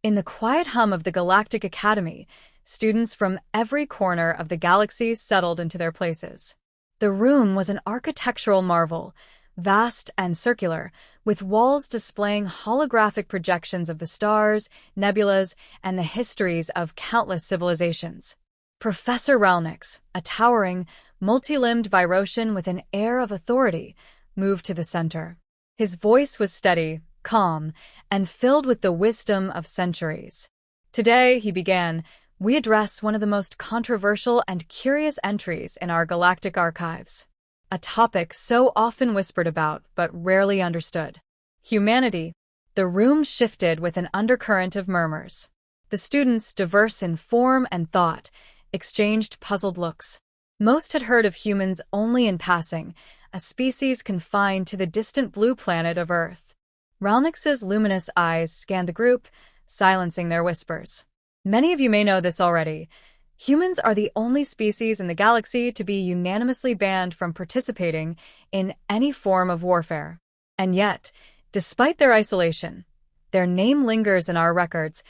In the quiet hum of the Galactic Academy, students from every corner of the galaxy settled into their places. The room was an architectural marvel, vast and circular, with walls displaying holographic projections of the stars, nebulas, and the histories of countless civilizations. Professor Ralnix, a towering, multi-limbed Virosian with an air of authority, moved to the center. His voice was steady, calm, and filled with the wisdom of centuries. Today, he began, we address one of the most controversial and curious entries in our galactic archives. A topic so often whispered about but rarely understood. Humanity. The room shifted with an undercurrent of murmurs. The students, diverse in form and thought, exchanged puzzled looks. Most had heard of humans only in passing, a species confined to the distant blue planet of Earth. Ralnix's luminous eyes scanned the group, silencing their whispers. Many of you may know this already. Humans are the only species in the galaxy to be unanimously banned from participating in any form of warfare. And yet, despite their isolation, their name lingers in our records,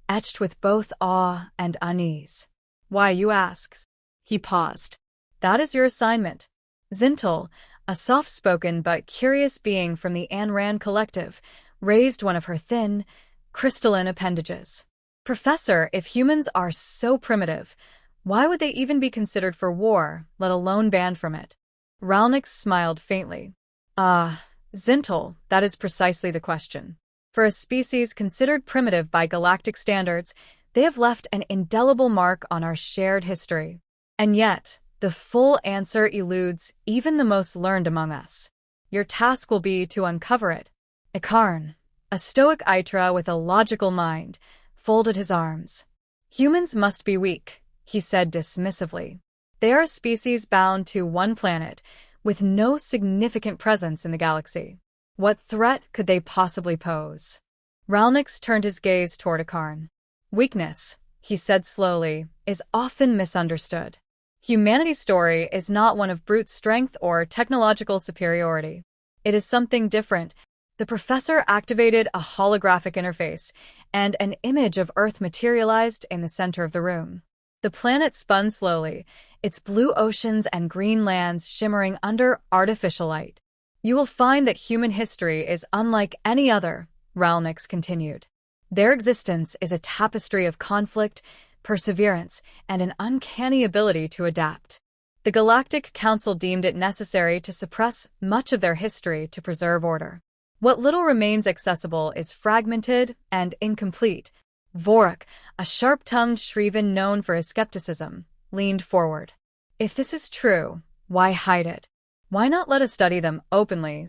etched with both awe and unease. Why, you ask? He paused. That is your assignment. Zintel, a soft-spoken but curious being from the Ayn Rand Collective, raised one of her thin, crystalline appendages. Professor, if humans are so primitive, why would they even be considered for war, let alone banned from it? Ralnix smiled faintly. Zintel, that is precisely the question. For a species considered primitive by galactic standards, they have left an indelible mark on our shared history. And yet, the full answer eludes even the most learned among us. Your task will be to uncover it. Ikarn, a stoic Itra with a logical mind, folded his arms. Humans must be weak, he said dismissively. They are a species bound to one planet, with no significant presence in the galaxy. What threat could they possibly pose? Ralnix turned his gaze toward Ikarn. Weakness, he said slowly, is often misunderstood. Humanity's story is not one of brute strength or technological superiority. It is something different. The professor activated a holographic interface, and an image of Earth materialized in the center of the room. The planet spun slowly, its blue oceans and green lands shimmering under artificial light. You will find that human history is unlike any other, Ralnix continued. Their existence is a tapestry of conflict, perseverance, and an uncanny ability to adapt. The Galactic Council deemed it necessary to suppress much of their history to preserve order. What little remains accessible is fragmented and incomplete. Vorak, a sharp-tongued Shrivan known for his skepticism, leaned forward. If this is true, why hide it? Why not let us study them openly?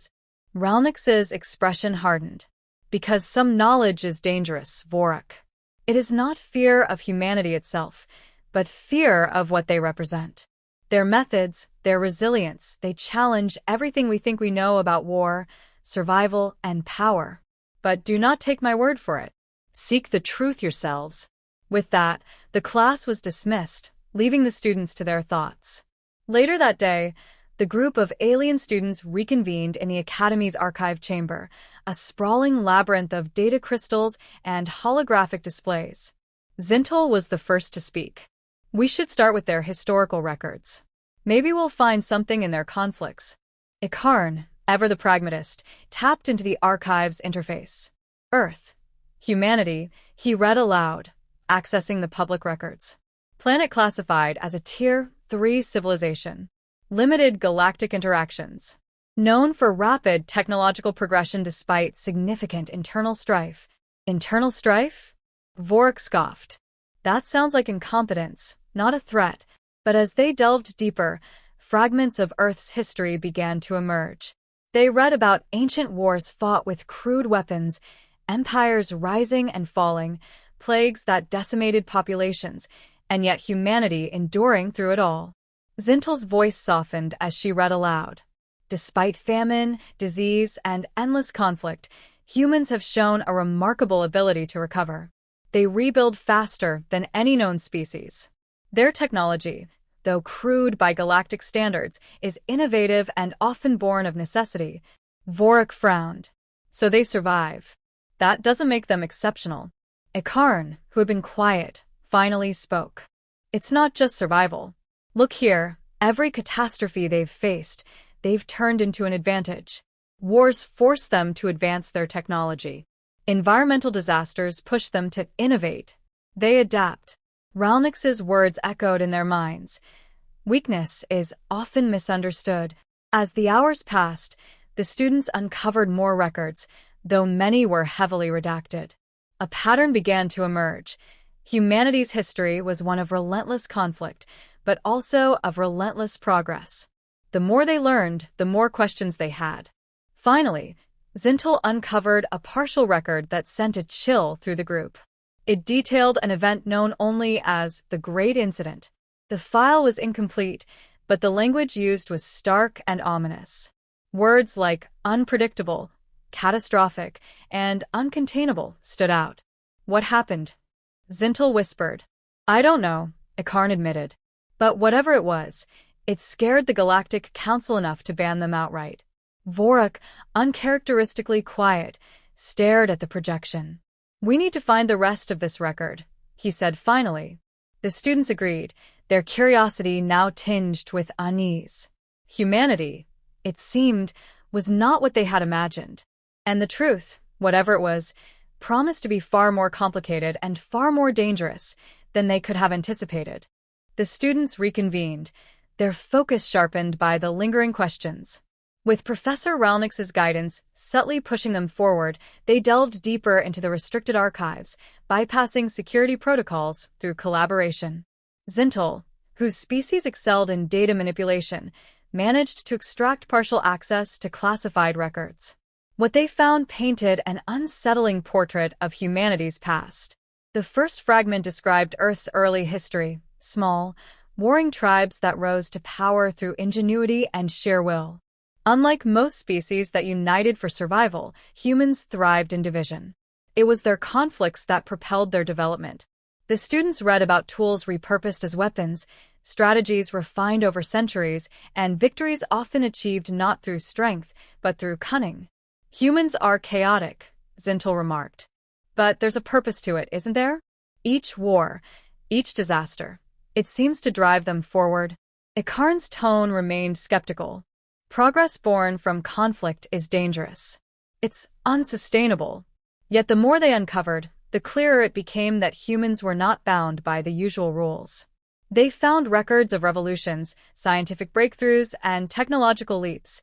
Ralnix's expression hardened. Because some knowledge is dangerous, Vorak. It is not fear of humanity itself, but fear of what they represent. Their methods, their resilience, they challenge everything we think we know about war, survival, and power. But do not take my word for it. Seek the truth yourselves. With that, the class was dismissed, leaving the students to their thoughts. Later that day, the group of alien students reconvened in the Academy's archive chamber, a sprawling labyrinth of data crystals and holographic displays. Zintel was the first to speak. We should start with their historical records. Maybe we'll find something in their conflicts. Ikarn, ever the pragmatist, tapped into the archive's interface. Earth. Humanity, he read aloud, accessing the public records. Planet classified as a Tier 3 civilization. Limited galactic interactions. Known for rapid technological progression despite significant internal strife. Internal strife? Vorak scoffed. That sounds like incompetence, not a threat. But as they delved deeper, fragments of Earth's history began to emerge. They read about ancient wars fought with crude weapons, empires rising and falling, plagues that decimated populations, and yet humanity enduring through it all. Zintel's voice softened as she read aloud. Despite famine, disease, and endless conflict, humans have shown a remarkable ability to recover. They rebuild faster than any known species. Their technology, though crude by galactic standards, is innovative and often born of necessity. Vorak frowned. So they survive. That doesn't make them exceptional. Ikarn, who had been quiet, finally spoke. It's not just survival. Look here, every catastrophe they've faced, they've turned into an advantage. Wars force them to advance their technology. Environmental disasters push them to innovate. They adapt. Ralnix's words echoed in their minds. Weakness is often misunderstood. As the hours passed, the students uncovered more records, though many were heavily redacted. A pattern began to emerge. Humanity's history was one of relentless conflict, but also of relentless progress. The more they learned, the more questions they had. Finally, Zintel uncovered a partial record that sent a chill through the group. It detailed an event known only as the Great Incident. The file was incomplete, but the language used was stark and ominous. Words like unpredictable, catastrophic, and uncontainable stood out. What happened? Zintel whispered. I don't know, Ikarn admitted. But whatever it was, it scared the Galactic Council enough to ban them outright. Vorak, uncharacteristically quiet, stared at the projection. We need to find the rest of this record, he said finally. The students agreed, their curiosity now tinged with unease. Humanity, it seemed, was not what they had imagined. And the truth, whatever it was, promised to be far more complicated and far more dangerous than they could have anticipated. The students reconvened, their focus sharpened by the lingering questions. With Professor Ralnix's guidance subtly pushing them forward, they delved deeper into the restricted archives, bypassing security protocols through collaboration. Zintel, whose species excelled in data manipulation, managed to extract partial access to classified records. What they found painted an unsettling portrait of humanity's past. The first fragment described Earth's early history, small, warring tribes that rose to power through ingenuity and sheer will. Unlike most species that united for survival, humans thrived in division. It was their conflicts that propelled their development. The students read about tools repurposed as weapons, strategies refined over centuries, and victories often achieved not through strength, but through cunning. Humans are chaotic, Zintel remarked. But there's a purpose to it, isn't there? Each war, each disaster, it seems to drive them forward. Ikarn's tone remained skeptical. Progress born from conflict is dangerous. It's unsustainable. Yet the more they uncovered, the clearer it became that humans were not bound by the usual rules. They found records of revolutions, scientific breakthroughs, and technological leaps,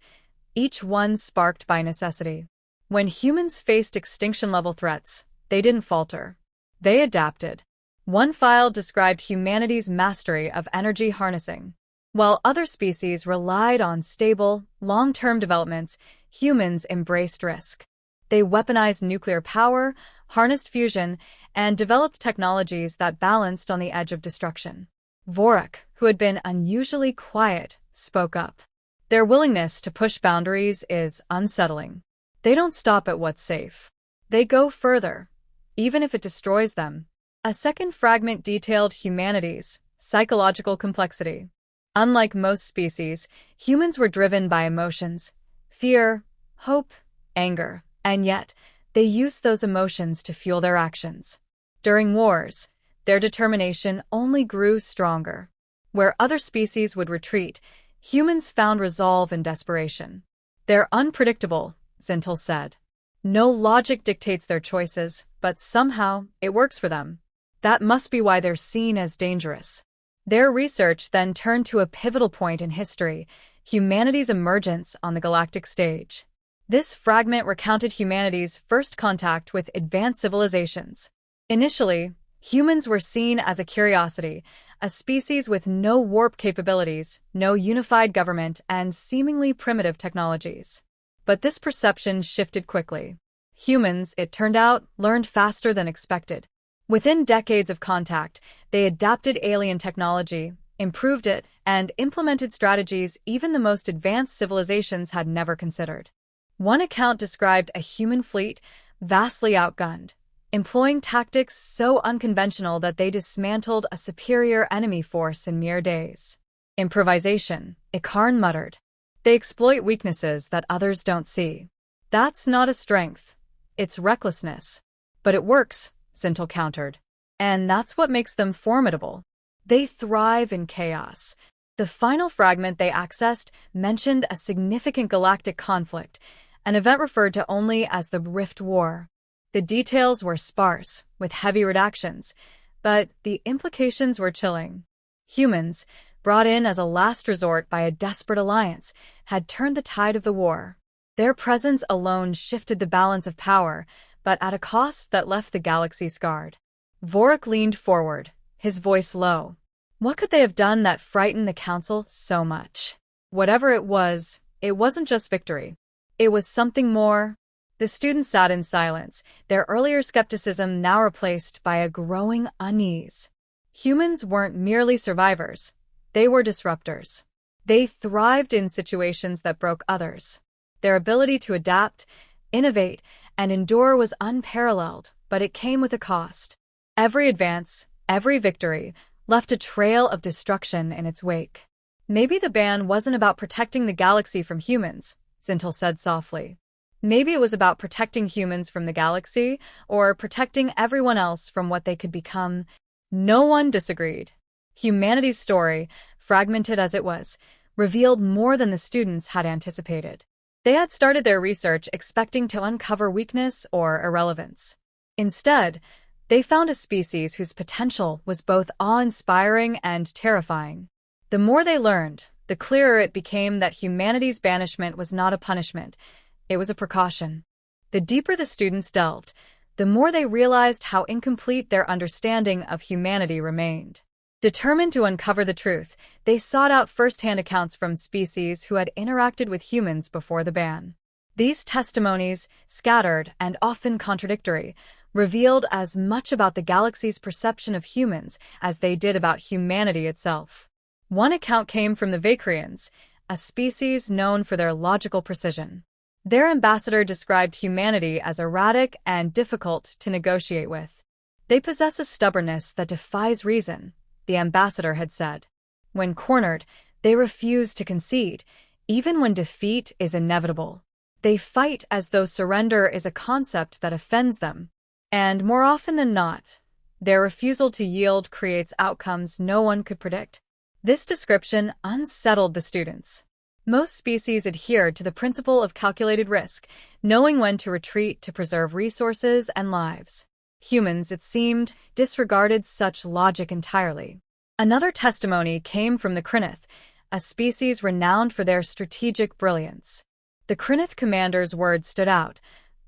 each one sparked by necessity. When humans faced extinction-level threats, they didn't falter. They adapted. One file described humanity's mastery of energy harnessing. While other species relied on stable, long-term developments, humans embraced risk. They weaponized nuclear power, harnessed fusion, and developed technologies that balanced on the edge of destruction. Vorak, who had been unusually quiet, spoke up. Their willingness to push boundaries is unsettling. They don't stop at what's safe. They go further, even if it destroys them. A second fragment detailed humanity's psychological complexity. Unlike most species, humans were driven by emotions, fear, hope, anger, and yet they used those emotions to fuel their actions. During wars, their determination only grew stronger. Where other species would retreat, humans found resolve in desperation. They're unpredictable, Zintel said. No logic dictates their choices, but somehow it works for them. That must be why they're seen as dangerous. Their research then turned to a pivotal point in history, humanity's emergence on the galactic stage. This fragment recounted humanity's first contact with advanced civilizations. Initially, humans were seen as a curiosity, a species with no warp capabilities, no unified government, and seemingly primitive technologies. But this perception shifted quickly. Humans, it turned out, learned faster than expected. Within decades of contact, they adapted alien technology, improved it, and implemented strategies even the most advanced civilizations had never considered. One account described a human fleet, vastly outgunned, employing tactics so unconventional that they dismantled a superior enemy force in mere days. Improvisation, Ikarn muttered. They exploit weaknesses that others don't see. That's not a strength. It's recklessness. But it works, Zintel countered. And that's what makes them formidable. They thrive in chaos. The final fragment they accessed mentioned a significant galactic conflict, an event referred to only as the Rift War. The details were sparse, with heavy redactions, but the implications were chilling. Humans, brought in as a last resort by a desperate alliance, had turned the tide of the war. Their presence alone shifted the balance of power, but at a cost that left the galaxy scarred. Vorik leaned forward, his voice low. What could they have done that frightened the Council so much? Whatever it wasn't just victory. It was something more. The students sat in silence, their earlier skepticism now replaced by a growing unease. Humans weren't merely survivors. They were disruptors. They thrived in situations that broke others. Their ability to adapt, innovate, and endure was unparalleled, but it came with a cost. Every advance, every victory, left a trail of destruction in its wake. Maybe the ban wasn't about protecting the galaxy from humans, Zintel said softly. Maybe it was about protecting humans from the galaxy, or protecting everyone else from what they could become. No one disagreed. Humanity's story, fragmented as it was, revealed more than the students had anticipated. They had started their research expecting to uncover weakness or irrelevance. Instead, they found a species whose potential was both awe-inspiring and terrifying. The more they learned, the clearer it became that humanity's banishment was not a punishment. It was a precaution. The deeper the students delved, the more they realized how incomplete their understanding of humanity remained. Determined to uncover the truth, they sought out first-hand accounts from species who had interacted with humans before the ban. These testimonies, scattered and often contradictory, revealed as much about the galaxy's perception of humans as they did about humanity itself. One account came from the Vakrians, a species known for their logical precision. Their ambassador described humanity as erratic and difficult to negotiate with. They possess a stubbornness that defies reason, the ambassador had said. When cornered, they refuse to concede, even when defeat is inevitable. They fight as though surrender is a concept that offends them. And more often than not, their refusal to yield creates outcomes no one could predict. This description unsettled the students. Most species adhere to the principle of calculated risk, knowing when to retreat to preserve resources and lives. Humans, it seemed, disregarded such logic entirely. Another testimony came from the Krynith, a species renowned for their strategic brilliance. The Krynith commander's words stood out.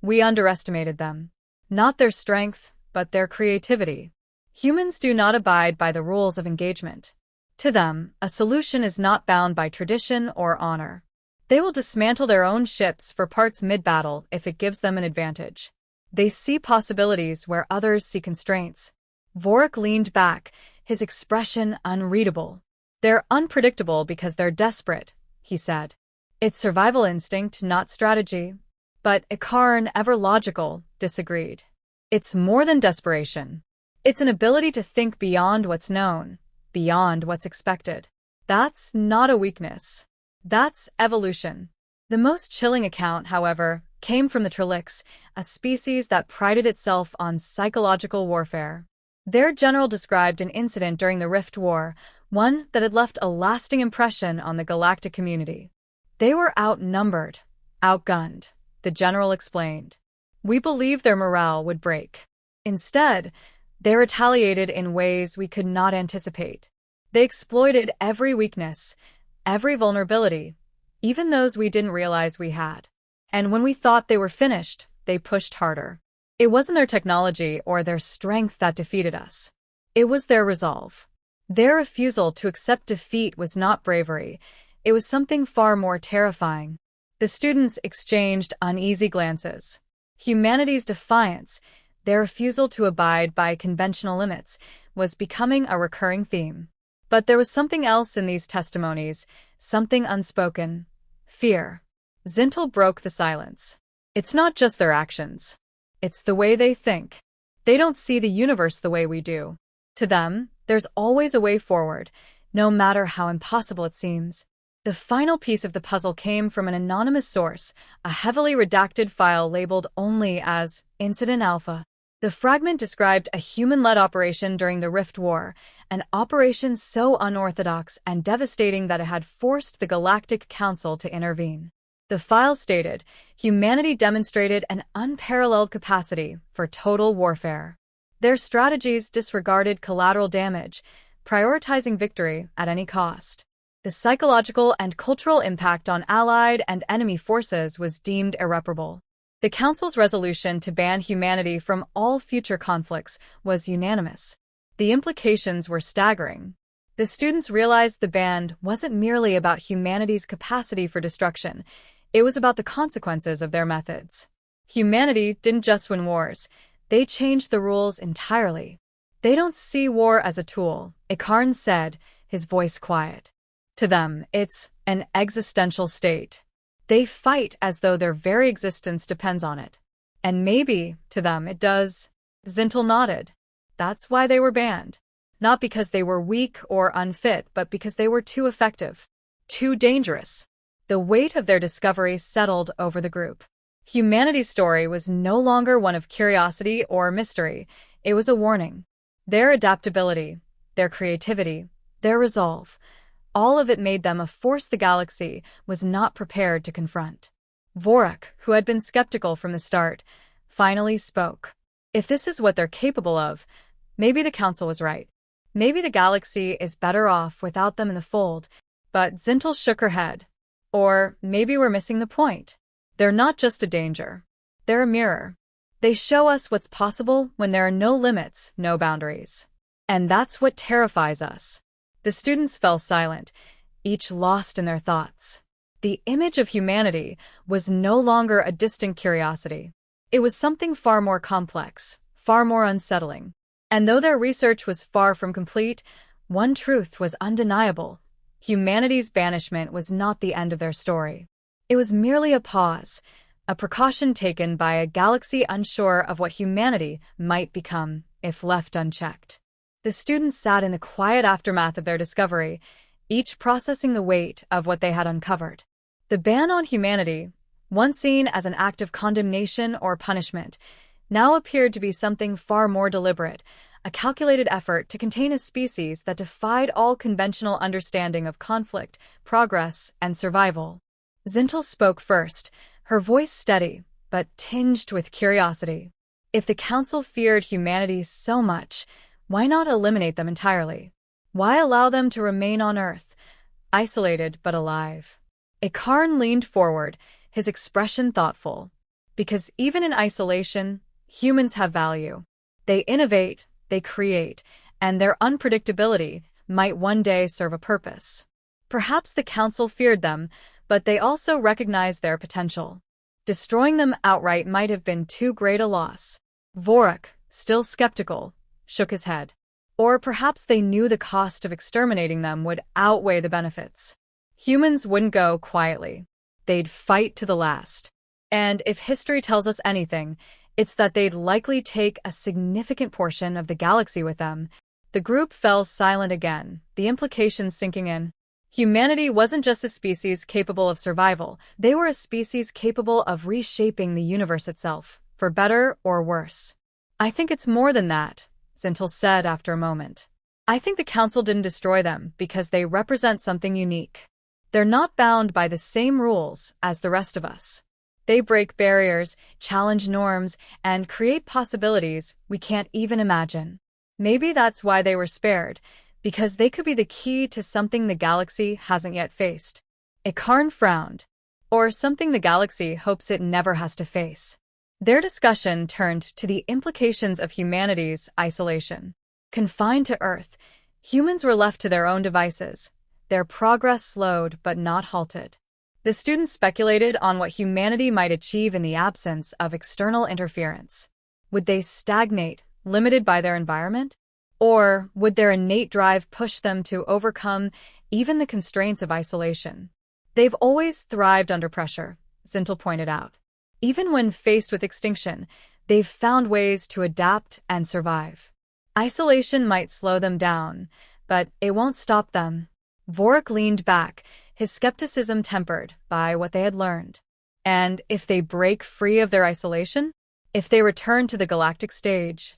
We underestimated them. Not their strength, but their creativity. Humans do not abide by the rules of engagement. To them, a solution is not bound by tradition or honor. They will dismantle their own ships for parts mid-battle if it gives them an advantage. They see possibilities where others see constraints. Vorik leaned back, his expression unreadable. They're unpredictable because they're desperate, he said. It's survival instinct, not strategy. But Ikarn, ever logical, disagreed. It's more than desperation. It's an ability to think beyond what's known, beyond what's expected. That's not a weakness. That's evolution. The most chilling account, however, came from the Trolix, a species that prided itself on psychological warfare. Their general described an incident during the Rift War, one that had left a lasting impression on the galactic community. They were outnumbered, outgunned, the general explained. We believed their morale would break. Instead, they retaliated in ways we could not anticipate. They exploited every weakness, every vulnerability, even those we didn't realize we had. And when we thought they were finished, they pushed harder. It wasn't their technology or their strength that defeated us. It was their resolve. Their refusal to accept defeat was not bravery. It was something far more terrifying. The students exchanged uneasy glances. Humanity's defiance, their refusal to abide by conventional limits, was becoming a recurring theme. But there was something else in these testimonies, something unspoken. Fear. Zintel broke the silence. It's not just their actions. It's the way they think. They don't see the universe the way we do. To them, there's always a way forward, no matter how impossible it seems. The final piece of the puzzle came from an anonymous source, a heavily redacted file labeled only as Incident Alpha. The fragment described a human-led operation during the Rift War, an operation so unorthodox and devastating that it had forced the Galactic Council to intervene. The file stated, humanity demonstrated an unparalleled capacity for total warfare. Their strategies disregarded collateral damage, prioritizing victory at any cost. The psychological and cultural impact on allied and enemy forces was deemed irreparable. The Council's resolution to ban humanity from all future conflicts was unanimous. The implications were staggering. The students realized the ban wasn't merely about humanity's capacity for destruction, it was about the consequences of their methods. Humanity didn't just win wars, they changed the rules entirely. They don't see war as a tool, Ikarn said, his voice quiet. To them, it's an existential state. They fight as though their very existence depends on it. And maybe, to them, it does. Zintel nodded. That's why they were banned. Not because they were weak or unfit, but because they were too effective. Too dangerous. The weight of their discovery settled over the group. Humanity's story was no longer one of curiosity or mystery. It was a warning. Their adaptability, their creativity, their resolve, all of it made them a force the galaxy was not prepared to confront. Vorak, who had been skeptical from the start, finally spoke. If this is what they're capable of, maybe the Council was right. Maybe the galaxy is better off without them in the fold. But Zintel shook her head. Or maybe we're missing the point. They're not just a danger. They're a mirror. They show us what's possible when there are no limits, no boundaries. And that's what terrifies us. The students fell silent, each lost in their thoughts. The image of humanity was no longer a distant curiosity. It was something far more complex, far more unsettling. And though their research was far from complete, one truth was undeniable. Humanity's banishment was not the end of their story. It was merely a pause, a precaution taken by a galaxy unsure of what humanity might become if left unchecked. The students sat in the quiet aftermath of their discovery, each processing the weight of what they had uncovered. The ban on humanity, once seen as an act of condemnation or punishment, now appeared to be something far more deliberate, a calculated effort to contain a species that defied all conventional understanding of conflict, progress, and survival. Zintel spoke first, her voice steady, but tinged with curiosity. If the Council feared humanity so much, why not eliminate them entirely? Why allow them to remain on Earth, isolated but alive? Ikarn leaned forward, his expression thoughtful. Because even in isolation, humans have value. They innovate, they create, and their unpredictability might one day serve a purpose. Perhaps the Council feared them, but they also recognized their potential. Destroying them outright might have been too great a loss. Vorak, still skeptical, shook his head. Or perhaps they knew the cost of exterminating them would outweigh the benefits. Humans wouldn't go quietly. They'd fight to the last. And if history tells us anything, it's that they'd likely take a significant portion of the galaxy with them. The group fell silent again, the implications sinking in. Humanity wasn't just a species capable of survival, they were a species capable of reshaping the universe itself, for better or worse. I think it's more than that, Zintel said after a moment. I think the Council didn't destroy them because they represent something unique. They're not bound by the same rules as the rest of us. They break barriers, challenge norms, and create possibilities we can't even imagine. Maybe that's why they were spared, because they could be the key to something the galaxy hasn't yet faced. Ikarn frowned. Or something the galaxy hopes it never has to face. Their discussion turned to the implications of humanity's isolation. Confined to Earth, humans were left to their own devices. Their progress slowed but not halted. The students speculated on what humanity might achieve in the absence of external interference. Would they stagnate, limited by their environment? Or would their innate drive push them to overcome even the constraints of isolation? They've always thrived under pressure, Zintel pointed out. Even when faced with extinction, they've found ways to adapt and survive. Isolation might slow them down, but it won't stop them. Vorak leaned back, his skepticism tempered by what they had learned. And if they break free of their isolation, If they returned to the galactic stage,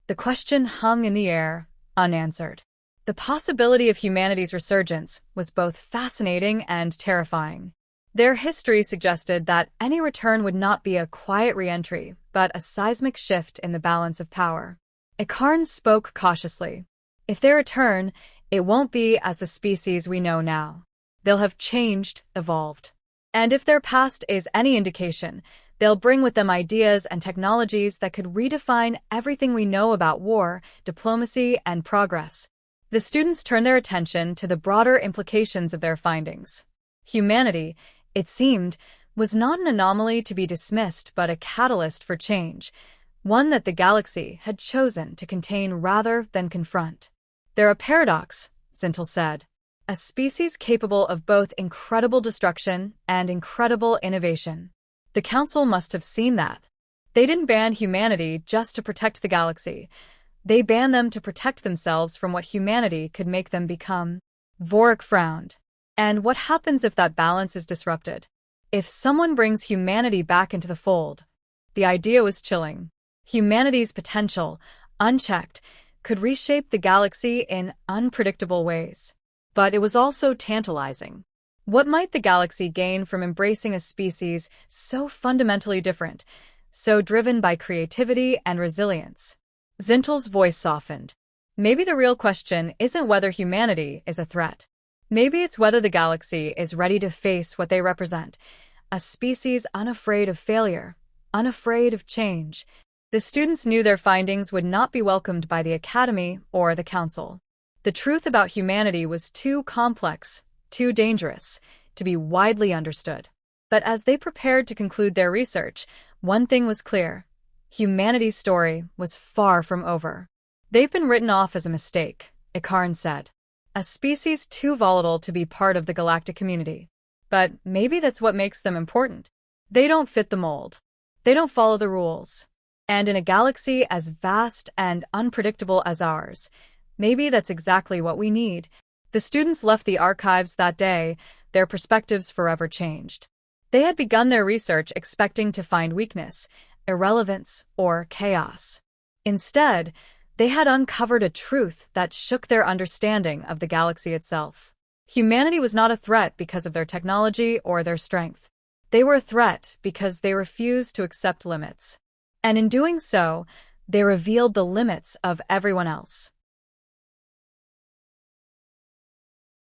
the question hung in the air, unanswered. The possibility of humanity's resurgence was both fascinating and terrifying. Their history suggested that any return would not be a quiet re-entry, but a seismic shift in the balance of power. Icarn spoke cautiously. If they return, it won't be as the species we know now. They'll have changed, evolved. And if their past is any indication, they'll bring with them ideas and technologies that could redefine everything we know about war, diplomacy, and progress. The students turned their attention to the broader implications of their findings. Humanity, it seemed, was not an anomaly to be dismissed but a catalyst for change, one that the galaxy had chosen to contain rather than confront. "They're a paradox," Zintel said. "A species capable of both incredible destruction and incredible innovation." The Council must have seen that. They didn't ban humanity just to protect the galaxy. They banned them to protect themselves from what humanity could make them become. Vorik frowned. And what happens if that balance is disrupted? If someone brings humanity back into the fold? The idea was chilling. Humanity's potential, unchecked, could reshape the galaxy in unpredictable ways. But it was also tantalizing. What might the galaxy gain from embracing a species so fundamentally different, so driven by creativity and resilience? Zintel's voice softened. Maybe the real question isn't whether humanity is a threat. Maybe it's whether the galaxy is ready to face what they represent, a species unafraid of failure, unafraid of change. The students knew their findings would not be welcomed by the Academy or the Council. The truth about humanity was too complex, too dangerous, to be widely understood. But as they prepared to conclude their research, one thing was clear. Humanity's story was far from over. "They've been written off as a mistake," Icarn said. "A species too volatile to be part of the galactic community. But maybe that's what makes them important. They don't fit the mold. They don't follow the rules. And in a galaxy as vast and unpredictable as ours, maybe that's exactly what we need." The students left the archives that day, their perspectives forever changed. They had begun their research expecting to find weakness, irrelevance, or chaos. Instead, they had uncovered a truth that shook their understanding of the galaxy itself. Humanity was not a threat because of their technology or their strength. They were a threat because they refused to accept limits. And in doing so, they revealed the limits of everyone else.